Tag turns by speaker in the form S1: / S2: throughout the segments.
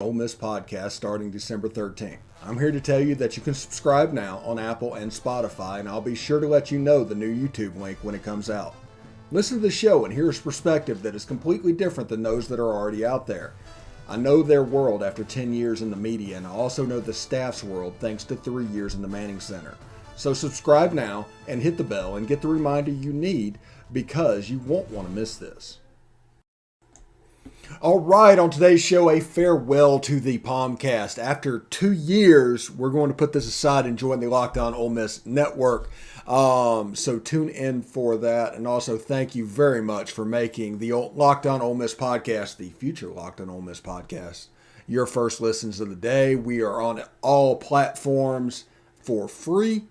S1: Ole Miss podcast starting December 13th. I'm here to tell you that you can subscribe now on Apple and Spotify, and I'll be sure to let you know the new YouTube link when it comes out. Listen to the show and hear a perspective that is completely different than those that are already out there. I know their world after 10 years in the media, and I also know the staff's world thanks to 3 years in the Manning Center. So subscribe now and hit the bell and get the reminder you need because you won't want to miss this. All right, on today's show, a farewell to the POMcast. After 2 years, we're going to put this aside and join the Locked On Ole Miss network. So tune in for that. And also, thank you very much for making the Locked On Ole Miss podcast, the future Locked On Ole Miss podcast, your first listens of the day. We are on all platforms for free,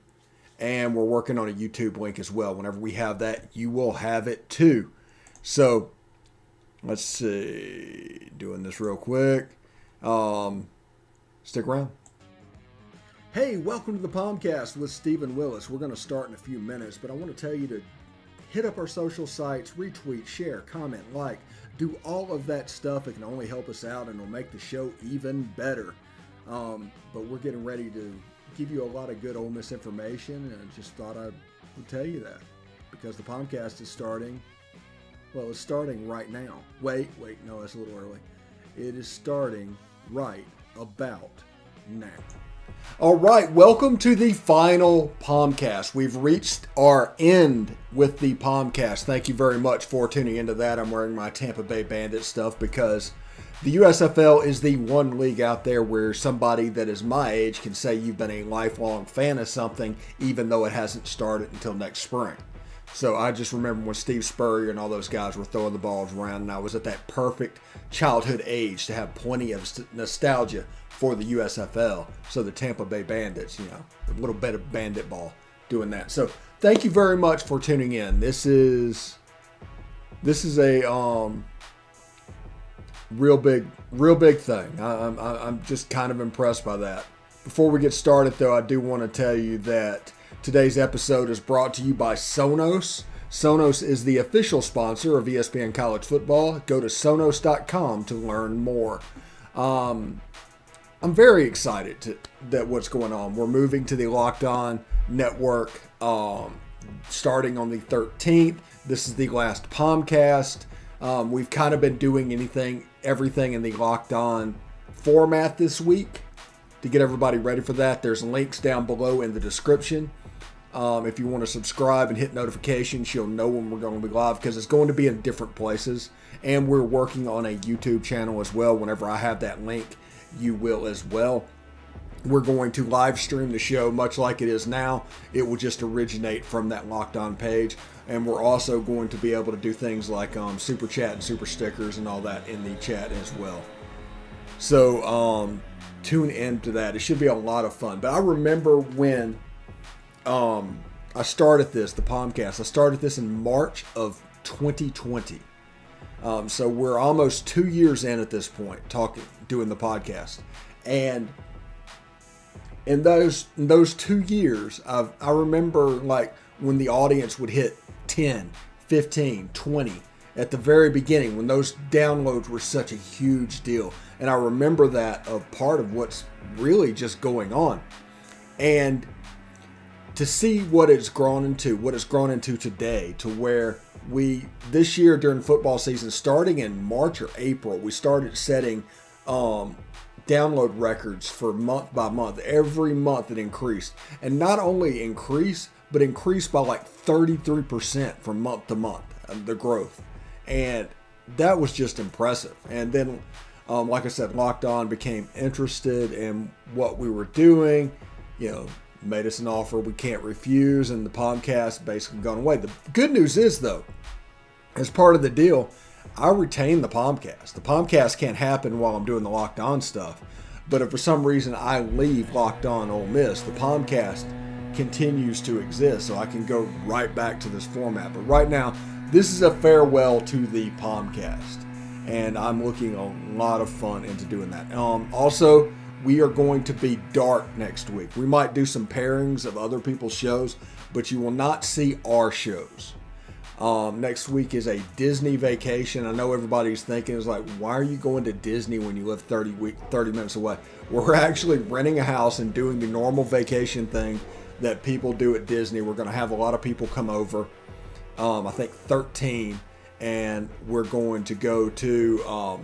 S1: and we're working on a YouTube link as well. Whenever we have that, you will have it too. So let's see, doing this real quick. Stick around. Hey, welcome to the POMcast with Stephen Willis. We're going to start in a few minutes, but I want to tell you to hit up our social sites, retweet, share, comment, like, do all of that stuff. It can only help us out and it'll make the show even better. But we're getting ready to give you a lot of good Ole Miss information, and I just thought I would tell you that because the POMcast is starting. Well, it's starting right now. Wait, no, that's a little early. It is starting right about now. All right, welcome to the final POMcast. We've reached our end with the POMcast. Thank you very much for tuning into that. I'm wearing my Tampa Bay Bandit stuff because the USFL is the one league out there where somebody that is my age can say you've been a lifelong fan of something even though it hasn't started until next spring. So I just remember when Steve Spurrier and all those guys were throwing the balls around, and I was at that perfect childhood age to have plenty of nostalgia for the USFL. So the Tampa Bay Bandits, a little bit of bandit ball doing that. So thank you very much for tuning in. This is a real big thing. I'm just kind of impressed by that. Before we get started, though, I do want to tell you that today's episode is brought to you by Sonos. Sonos is the official sponsor of ESPN College Football. Go to Sonos.com to learn more. I'm very excited that what's going on. We're moving to the Locked On network starting on the 13th. This is the last POMcast. We've kind of been doing everything in the Locked On format this week to get everybody ready for that. There's links down below in the description. If you want to subscribe and hit notifications, you'll know when we're going to be live because it's going to be in different places. And we're working on a YouTube channel as well. Whenever I have that link, you will as well. We're going to live stream the show much like it is now. It will just originate from that Locked On page. And we're also going to be able to do things like super chat and super stickers and all that in the chat as well. So tune into that. It should be a lot of fun. But I remember when I started the POMcast. I started this in March of 2020. So we're almost 2 years in at this point, doing the podcast. And in those 2 years, I remember like when the audience would hit 10, 15, 20 at the very beginning, when those downloads were such a huge deal. And I remember that of part of what's really just going on. And to see what it's grown into today, to where this year during football season, starting in March or April, we started setting download records for month by month. Every month it increased. And not only increased, but increased by like 33% from month to month, the growth. And that was just impressive. And then, like I said, Locked On became interested in what we were doing, made us an offer we can't refuse, and the POMcast basically gone away. The good news is, though, as part of the deal, I retain the POMcast. The POMcast can't happen while I'm doing the Locked On stuff, but if for some reason I leave Locked On Ole Miss, the POMcast continues to exist, so I can go right back to this format. But right now, this is a farewell to the POMcast, and I'm looking a lot of fun into doing that. Also, we are going to be dark next week. We might do some pairings of other people's shows, but you will not see our shows. Next week is a Disney vacation. I know everybody's thinking, is like, why are you going to Disney when you live 30 minutes away? We're actually renting a house and doing the normal vacation thing that people do at Disney. We're going to have a lot of people come over. I think 13, and we're going to go to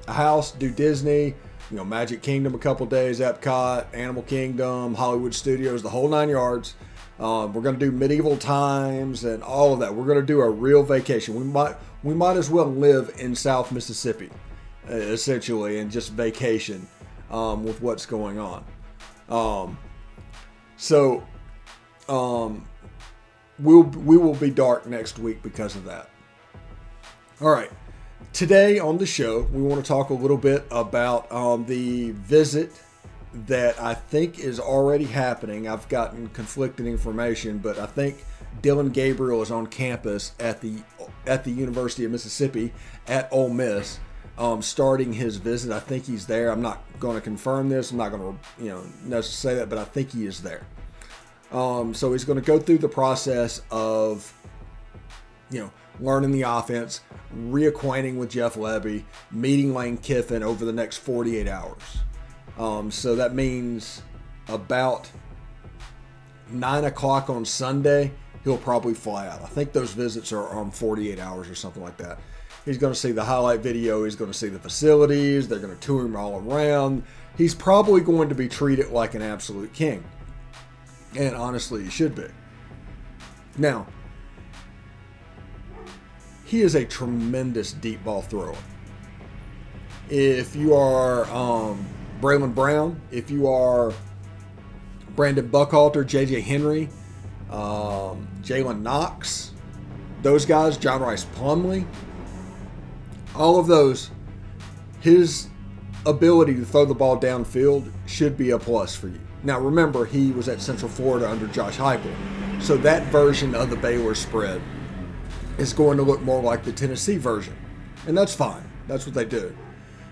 S1: a house, do Disney, Magic Kingdom a couple days, Epcot, Animal Kingdom, Hollywood Studios, the whole 9 yards. We're going to do medieval times and all of that. We're going to do a real vacation. We might as well live in South Mississippi, essentially, and just vacation with what's going on. We will be dark next week because of that. All right. Today on the show, we want to talk a little bit about the visit that I think is already happening. I've gotten conflicting information, but I think Dillon Gabriel is on campus at the University of Mississippi at Ole Miss, starting his visit. I think he's there. I'm not going to confirm this. I'm not going to necessarily say that, but I think he is there. So he's going to go through the process of learning the offense, reacquainting with Jeff Lebby, meeting Lane Kiffin over the next 48 hours. So that means about 9 o'clock on Sunday, he'll probably fly out. I think those visits are on 48 hours or something like that. He's going to see the highlight video. He's going to see the facilities. They're going to tour him all around. He's probably going to be treated like an absolute king. And honestly, he should be. Now, he is a tremendous deep ball thrower. If you are Braylon Brown, if you are Brandon Buckhalter, J.J. Henry, Jalen Knox, those guys, John Rice Plumlee, all of those, his ability to throw the ball downfield should be a plus for you. Now remember, he was at Central Florida under Josh Heupel, so that version of the Baylor spread is going to look more like the Tennessee version, and that's fine. That's what they do.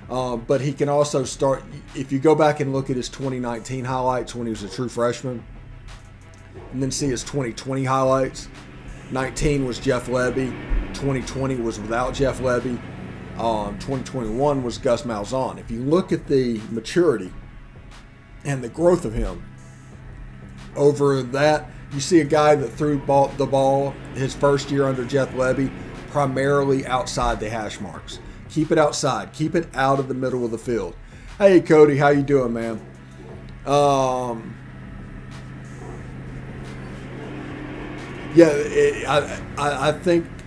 S1: But he can also start, if you go back and look at his 2019 highlights when he was a true freshman, and then see his 2020 highlights, 19 was Jeff Lebby, 2020 was without Jeff Lebby, 2021 was Gus Malzahn. If you look at the maturity and the growth of him over that, you see a guy that threw the ball his first year under Jeff Lebby primarily outside the hash marks. Keep it outside. Keep it out of the middle of the field. Hey, Cody, how you doing, man?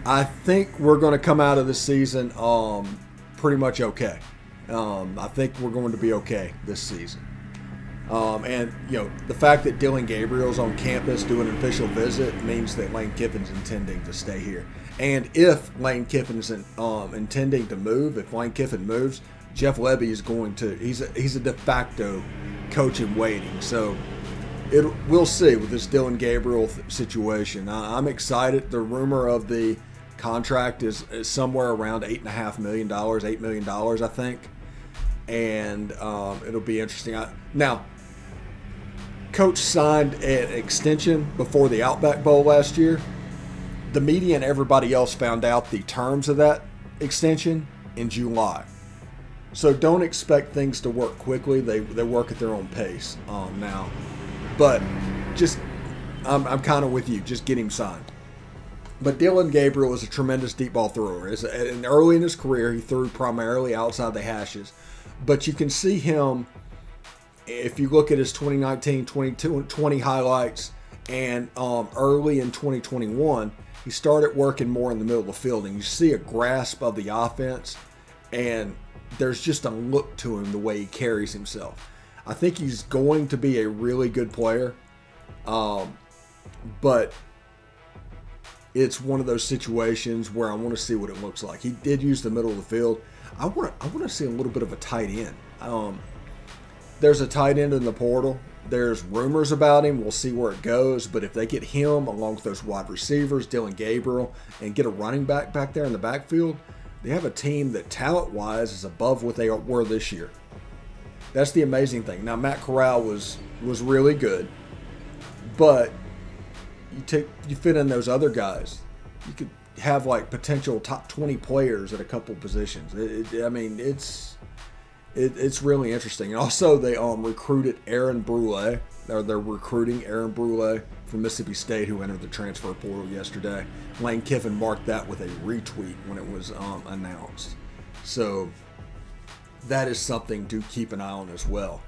S1: I think we're going to come out of this season pretty much okay. I think we're going to be okay this season. And the fact that Dillon Gabriel's on campus doing an official visit means that Lane Kiffin's intending to stay here. And if Lane Kiffin's intending to move, if Lane Kiffin moves, Jeff Lebby is going to. He's a de facto coach in waiting. So we'll see with this Dillon Gabriel situation. I'm excited. The rumor of the contract is somewhere around $8.5 million, $8 million, I think. And it'll be interesting. Now, Coach signed an extension before the Outback Bowl last year. The media and everybody else found out the terms of that extension in July. So don't expect things to work quickly. They work at their own pace now. But just, I'm kind of with you. Just get him signed. But Dillon Gabriel is a tremendous deep ball thrower. And early in his career, he threw primarily outside the hashes. But you can see him, if you look at his 2019, 2020 highlights, and early in 2021, he started working more in the middle of the field. And you see a grasp of the offense, and there's just a look to him the way he carries himself. I think he's going to be a really good player, but it's one of those situations where I want to see what it looks like. He did use the middle of the field. I want to see a little bit of a tight end. There's a tight end in the portal. There's rumors about him. We'll see where it goes. But if they get him along with those wide receivers, Dillon Gabriel, and get a running back there in the backfield, they have a team that talent-wise is above what they were this year. That's the amazing thing. Now, Matt Corral was really good, but you fit in those other guys. You could have like potential top 20 players at a couple positions. It's really interesting. And also, they recruited Aaron Brule. They're recruiting Aaron Brule from Mississippi State, who entered the transfer portal yesterday. Lane Kiffin marked that with a retweet when it was announced. So that is something to keep an eye on as well.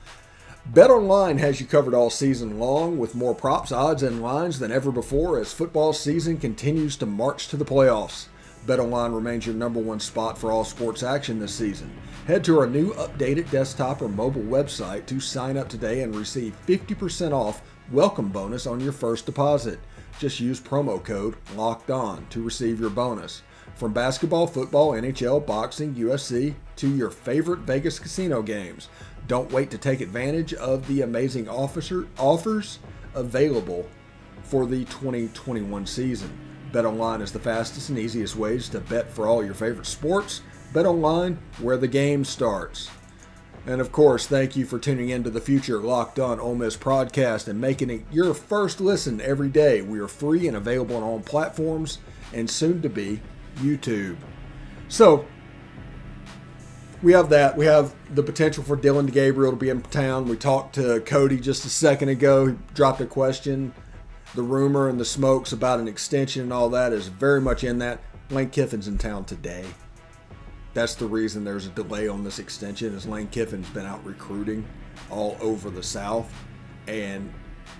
S1: BetOnline has you covered all season long with more props, odds, and lines than ever before as football season continues to march to the playoffs. BetOnline remains your number one spot for all sports action this season. Head to our new updated desktop or mobile website to sign up today and receive 50% off welcome bonus on your first deposit. Just use promo code LOCKEDON to receive your bonus. From basketball, football, NHL, boxing, UFC, to your favorite Vegas casino games. Don't wait to take advantage of the amazing offers available for the 2021 season. BetOnline is the fastest and easiest ways to bet for all your favorite sports. BetOnline, where the game starts. And of course, thank you for tuning in to the future Locked On Ole Miss podcast and making it your first listen every day. We are free and available on all platforms and soon to be YouTube. So, we have that. We have the potential for Dillon Gabriel to be in town. We talked to Cody just a second ago. He dropped a question. The rumor and the smokes about an extension and all that is very much in that. Lane Kiffin's in town today. That's the reason there's a delay on this extension, is Lane Kiffin's been out recruiting all over the South, and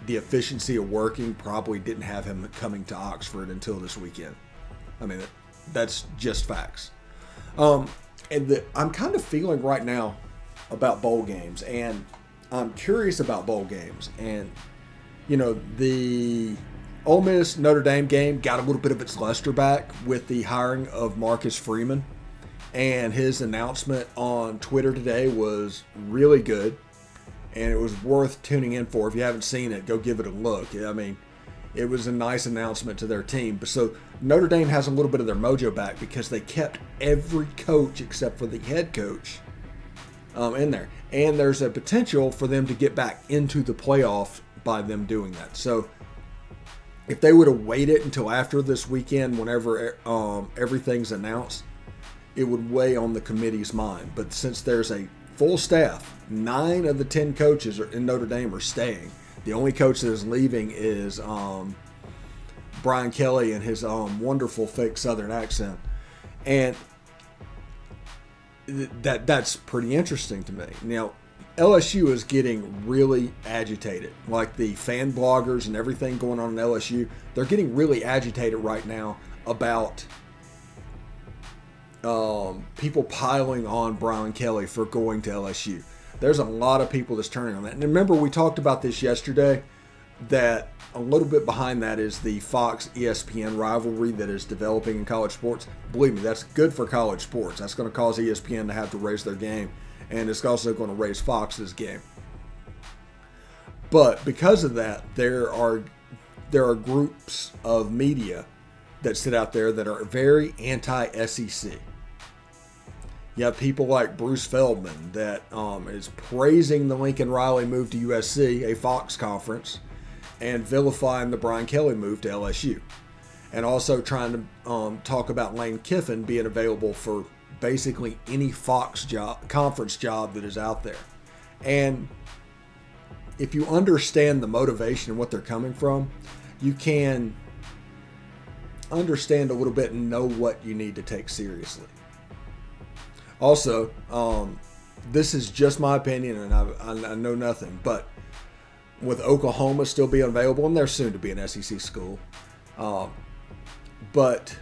S1: the efficiency of working probably didn't have him coming to Oxford until this weekend. I mean, that's just facts. I'm kind of feeling right now about bowl games, and I'm curious about bowl games. And, you know, the Ole Miss Notre Dame game got a little bit of its luster back with the hiring of Marcus Freeman. And his announcement on Twitter today was really good, and it was worth tuning in for. If you haven't seen it, go give it a look. I mean, it was a nice announcement to their team. But so Notre Dame has a little bit of their mojo back because they kept every coach except for the head coach in there. And there's a potential for them to get back into the playoffs by them doing that. So if they would have waited until after this weekend, whenever everything's announced, it would weigh on the committee's mind. But since there's a full staff, 9 of the 10 coaches in Notre Dame are staying. The only coach that is leaving is Brian Kelly and his wonderful fake Southern accent. And that's pretty interesting to me. Now, LSU is getting really agitated. Like the fan bloggers and everything going on in LSU, they're getting really agitated right now about people piling on Brian Kelly for going to LSU. There's a lot of people that's turning on that. And remember, we talked about this yesterday, that a little bit behind that is the Fox-ESPN rivalry that is developing in college sports. Believe me, that's good for college sports. That's going to cause ESPN to have to raise their game, and it's also going to raise Fox's game. But because of that, there are groups of media that sit out there that are very anti-SEC. You have people like Bruce Feldman that is praising the Lincoln Riley move to USC, a Fox conference, and vilifying the Brian Kelly move to LSU. And also trying to talk about Lane Kiffin being available for basically any Fox conference job that is out there. And if you understand the motivation and what they're coming from, you can understand a little bit and know what you need to take seriously. Also, this is just my opinion, and I know nothing, but with Oklahoma still being available, and they're soon to be an SEC school, but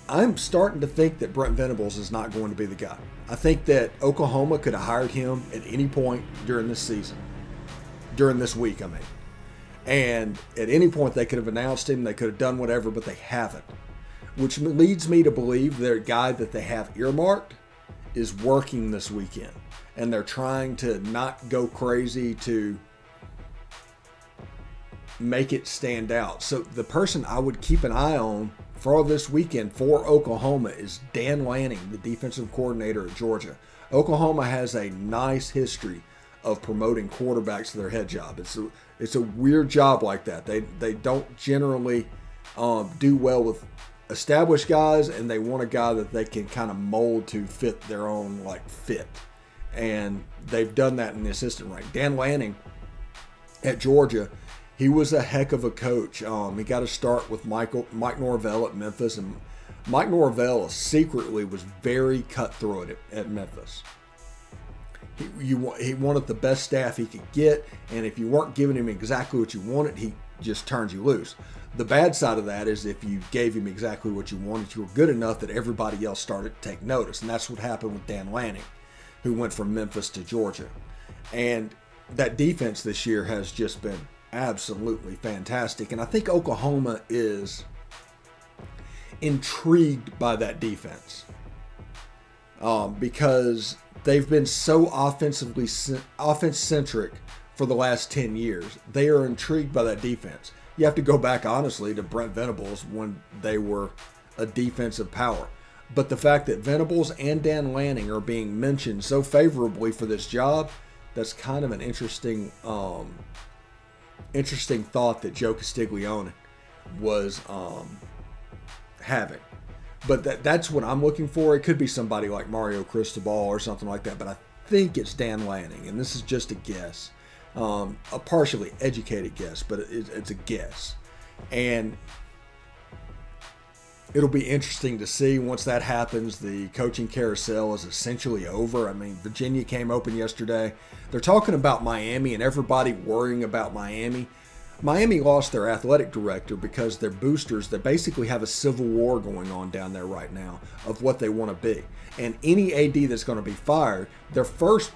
S1: I'm starting to think that Brent Venables is not going to be the guy. I think that Oklahoma could have hired him at any point during this season, during this week, I mean. And at any point they could have announced him, they could have done whatever, but they haven't. Which leads me to believe their guy that they have earmarked is working this weekend. And they're trying to not go crazy to make it stand out. So the person I would keep an eye on for this weekend for Oklahoma is Dan Lanning, the defensive coordinator at Georgia. Oklahoma has a nice history of promoting quarterbacks to their head job. It's a weird job like that. They don't generally do well with established guys, and they want a guy that they can kind of mold to fit their own fit. And they've done that in the assistant rank. Dan Lanning at Georgia, he was a heck of a coach. He got to start with Mike Norvell at Memphis, and Mike Norvell secretly was very cutthroat at Memphis. He wanted the best staff he could get, and if you weren't giving him exactly what you wanted, he just turns you loose. The bad side of that is if you gave him exactly what you wanted, you were good enough that everybody else started to take notice, and that's what happened with Dan Lanning, who went from Memphis to Georgia. And that defense this year has just been absolutely fantastic, and I think Oklahoma is intrigued by that defense because they've been so offense-centric for the last 10 years. They are intrigued by that defense. You have to go back, honestly, to Brent Venables when they were a defensive power. But the fact that Venables and Dan Lanning are being mentioned so favorably for this job, that's kind of an interesting thought that Joe Castiglione was having. But that's what I'm looking for. It could be somebody like Mario Cristobal or something like that, but I think it's Dan Lanning, and this is just a guess. A partially educated guess, but it's a guess. And it'll be interesting to see once that happens. The coaching carousel is essentially over. I mean, Virginia came open yesterday. They're talking about Miami and everybody worrying about Miami. Miami lost their athletic director because their boosters, they basically have a civil war going on down there right now of what they want to be. And any AD that's going to be fired, their first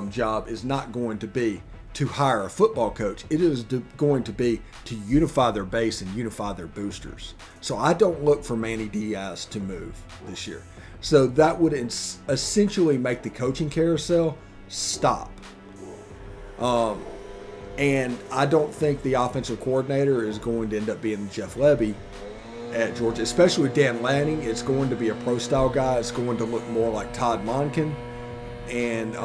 S1: job is not going to be to hire a football coach. It is going to be to unify their base and unify their boosters. So I don't look for Manny Diaz to move this year. So that would essentially make the coaching carousel stop. And I don't think the offensive coordinator is going to end up being Jeff Lebby at Georgia, especially with Dan Lanning. It's going to be a pro-style guy. It's going to look more like Todd Monken and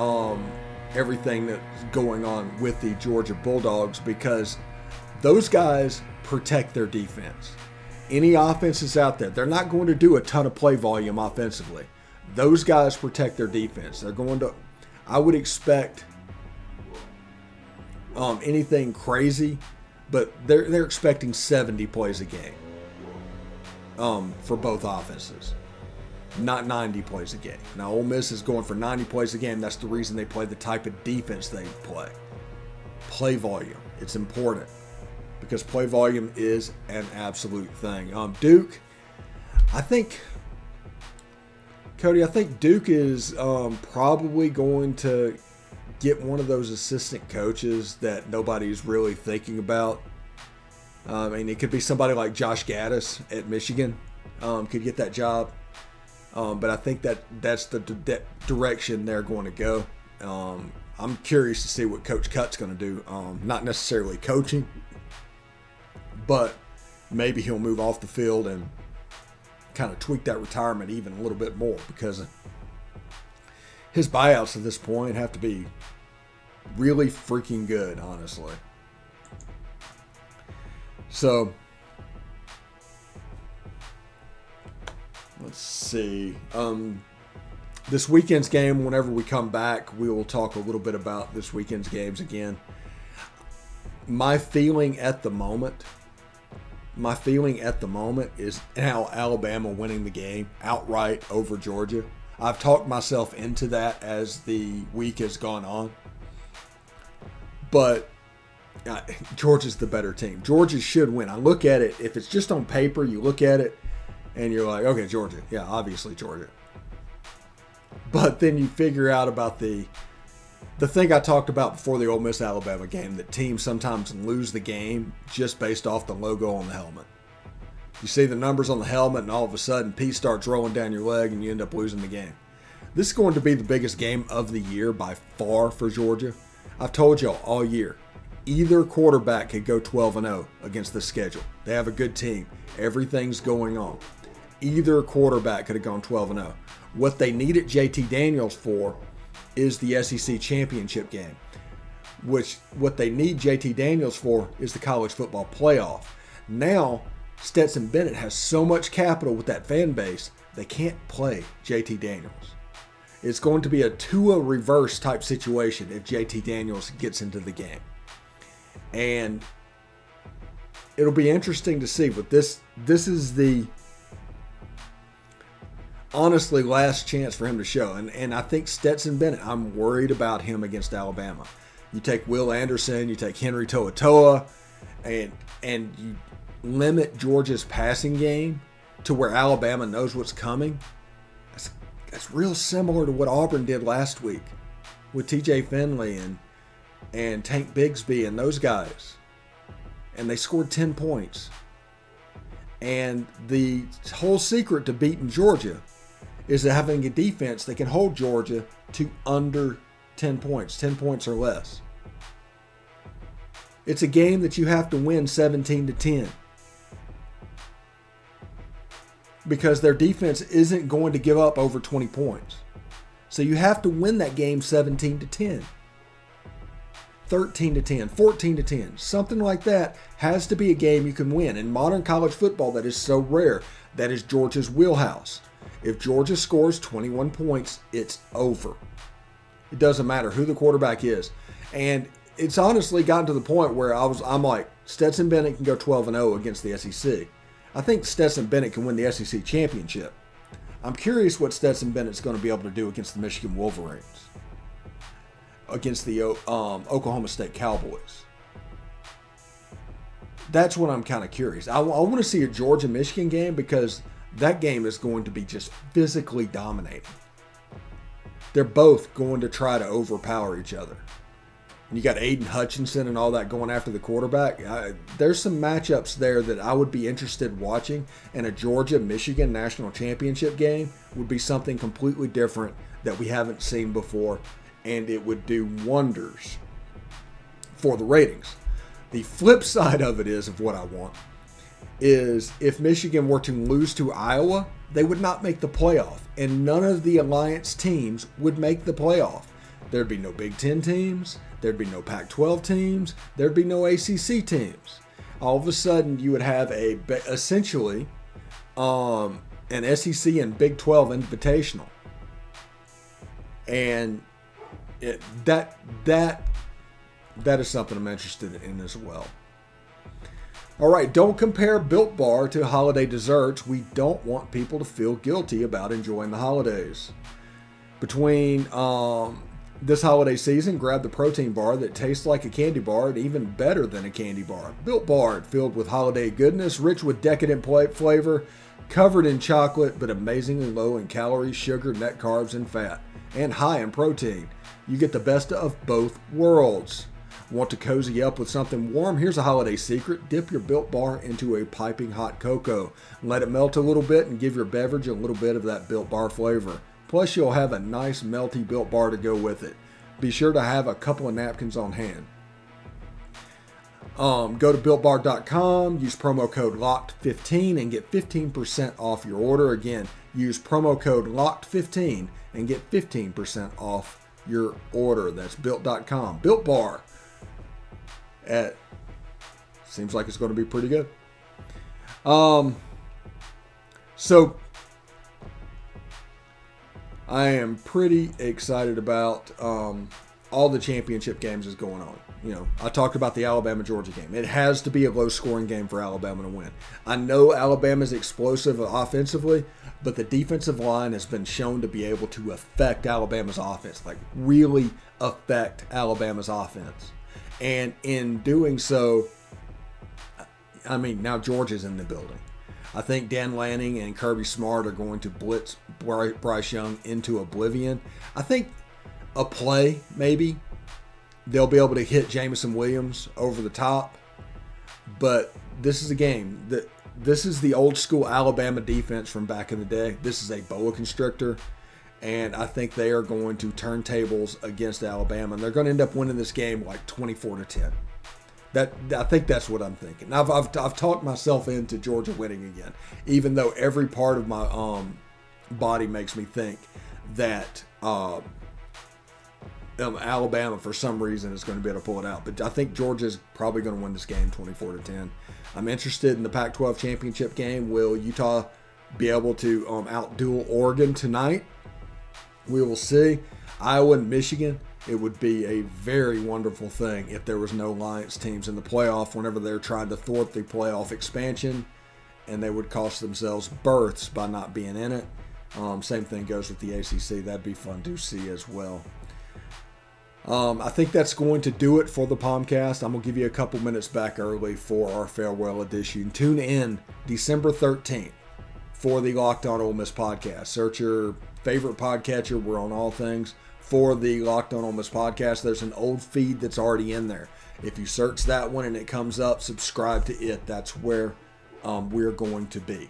S1: everything that's going on with the Georgia Bulldogs, because those guys protect their defense. Any offenses out there, they're not going to do a ton of play volume offensively. Those guys protect their defense. They're going to, I would expect anything crazy, but they're expecting 70 plays a game for both offenses, not 90 plays a game. Now, Ole Miss is going for 90 plays a game. That's the reason they play the type of defense they play. Play volume. It's important because play volume is an absolute thing. Duke, I think Duke is probably going to get one of those assistant coaches that nobody's really thinking about. I mean, it could be somebody like Josh Gaddis at Michigan could get that job. But I think that's the direction they're going to go. I'm curious to see what Coach Cutt's going to do. Not necessarily coaching, but maybe he'll move off the field and kind of tweak that retirement even a little bit more, because his buyouts at this point have to be really freaking good, honestly. So let's see. This weekend's game, whenever we come back, we will talk a little bit about this weekend's games again. My feeling at the moment is now Alabama winning the game outright over Georgia. I've talked myself into that as the week has gone on. But Georgia's the better team. Georgia should win. I look at it, if it's just on paper, you look at it and you're like, okay, Georgia. Yeah, obviously Georgia. But then you figure out about the thing I talked about before the Ole Miss Alabama game, that teams sometimes lose the game just based off the logo on the helmet. You see the numbers on the helmet and all of a sudden Pete starts rolling down your leg and you end up losing the game. This is going to be the biggest game of the year by far for Georgia. I've told y'all all year, either quarterback could go 12-0 against this schedule. They have a good team. Everything's going on. Either quarterback could have gone 12-0. What they needed JT Daniels for is the SEC championship game. What they need JT Daniels for is the college football playoff. Now, Stetson Bennett has so much capital with that fan base, they can't play JT Daniels. It's going to be a Tua reverse type situation if JT Daniels gets into the game. And it'll be interesting to see, but this is the honestly last chance for him to show. And I think Stetson Bennett, I'm worried about him against Alabama. You take Will Anderson, you take Henry To'oTo'o, and you limit Georgia's passing game to where Alabama knows what's coming. That's real similar to what Auburn did last week with TJ Finley and Tank Bigsby and those guys. And they scored 10 points. And the whole secret to beating Georgia is having a defense that can hold Georgia to under 10 points or less. It's a game that you have to win 17-10. Because their defense isn't going to give up over 20 points. So you have to win that game 17-10. 13-10, 14-10, something like that has to be a game you can win. In modern college football, that is so rare. That is Georgia's wheelhouse. If Georgia scores 21 points, it's over. It doesn't matter who the quarterback is. And it's honestly gotten to the point where I'm like, Stetson Bennett can go 12-0 against the SEC. I think Stetson Bennett can win the SEC championship. I'm curious what Stetson Bennett's going to be able to do against the Michigan Wolverines, against the Oklahoma State Cowboys. That's what I'm kind of curious. I want to see a Georgia-Michigan game because that game is going to be just physically dominating. They're both going to try to overpower each other. And you got Aiden Hutchinson and all that going after the quarterback. There's some matchups there that I would be interested in watching, and a Georgia-Michigan national championship game would be something completely different that we haven't seen before, and it would do wonders for the ratings. The flip side of it is, of what I want, is if Michigan were to lose to Iowa, they would not make the playoff, and none of the alliance teams would make the playoff. There'd be no Big Ten teams. There'd be no Pac-12 teams. There'd be no ACC teams. All of a sudden, you would have essentially an SEC and Big 12 invitational, and that is something I'm interested in as well. All right, don't compare Built Bar to holiday desserts. We don't want people to feel guilty about enjoying the holidays. Between this holiday season, grab the protein bar that tastes like a candy bar and even better than a candy bar. Built Bar, filled with holiday goodness, rich with decadent flavor, covered in chocolate, but amazingly low in calories, sugar, net carbs, and fat, and high in protein. You get the best of both worlds. Want to cozy up with something warm? Here's a holiday secret. Dip your Built Bar into a piping hot cocoa. Let it melt a little bit and give your beverage a little bit of that Built Bar flavor. Plus, you'll have a nice melty Built Bar to go with it. Be sure to have a couple of napkins on hand. Go to BuiltBar.com, use promo code LOCKED15 and get 15% off your order. Again, use promo code LOCKED15 and get 15% off your order. That's Built.com. Built Bar. Seems like it's going to be pretty good. So I am pretty excited about all the championship games that's going on. You know, I talked about the Alabama-Georgia game. It has to be a low-scoring game for Alabama to win. I know Alabama's explosive offensively, but the defensive line has been shown to be able to affect Alabama's offense, like really affect Alabama's offense. And in doing so, I mean, now Georgia's in the building. I think Dan Lanning and Kirby Smart are going to blitz Bryce Young into oblivion. I think a play, maybe, they'll be able to hit Jamison Williams over the top. But this is a game that this is the old school Alabama defense from back in the day. This is a boa constrictor. And I think they are going to turn tables against Alabama. And they're going to end up winning this game like 24-10. I think that's what I'm thinking. I've talked myself into Georgia winning again, even though every part of my body makes me think that Alabama, for some reason, is going to be able to pull it out. But I think Georgia's probably going to win this game 24-10. I'm interested in the Pac-12 championship game. Will Utah be able to outduel Oregon tonight? We will see. Iowa and Michigan, it would be a very wonderful thing if there was no Alliance teams in the playoff whenever they're trying to thwart the playoff expansion, and they would cost themselves berths by not being in it. Same thing goes with the ACC. That'd be fun to see as well. I think that's going to do it for the POMcast. I'm going to give you a couple minutes back early for our farewell edition. Tune in December 13th for the Locked On Ole Miss podcast. Search your favorite podcatcher. We're on all things for the Locked On Ole Miss podcast. There's an old feed that's already in there. If you search that one and it comes up, subscribe to it. That's where we're going to be.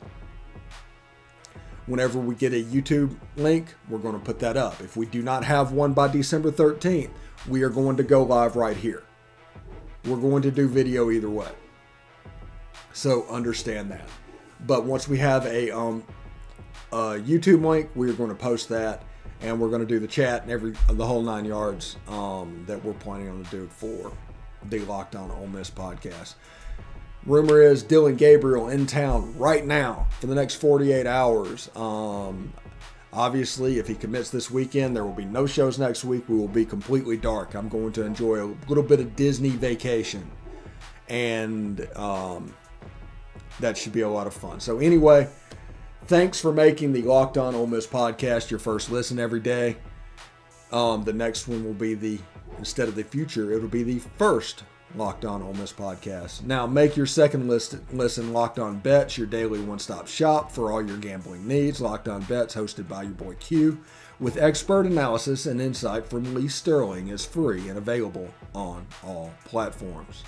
S1: Whenever we get a YouTube link, we're going to put that up. If we do not have one by December 13th, we are going to go live right here. We're going to do video either way. So understand that. But once we have a YouTube link, we're going to post that, and we're going to do the chat and the whole 9 yards that we're planning on to do for the Locked On Ole Miss podcast. Rumor is Dillon Gabriel in town right now for the next 48 hours. Obviously, if he commits this weekend, there will be no shows next week. We will be completely dark. I'm going to enjoy a little bit of Disney vacation, and that should be a lot of fun. So anyway, thanks for making the Locked On Ole Miss podcast your first listen every day. The next one will be instead of the future, it'll be the first Locked On Ole Miss podcast. Now make your second listen Locked On Bets, your daily one-stop shop for all your gambling needs. Locked On Bets, hosted by your boy Q, with expert analysis and insight from Lee Sterling, is free and available on all platforms.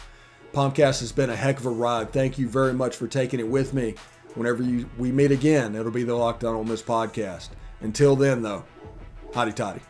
S1: POMcast has been a heck of a ride. Thank you very much for taking it with me. Whenever we meet again, it'll be the Locked On Ole Miss podcast. Until then, though, hotty toddy.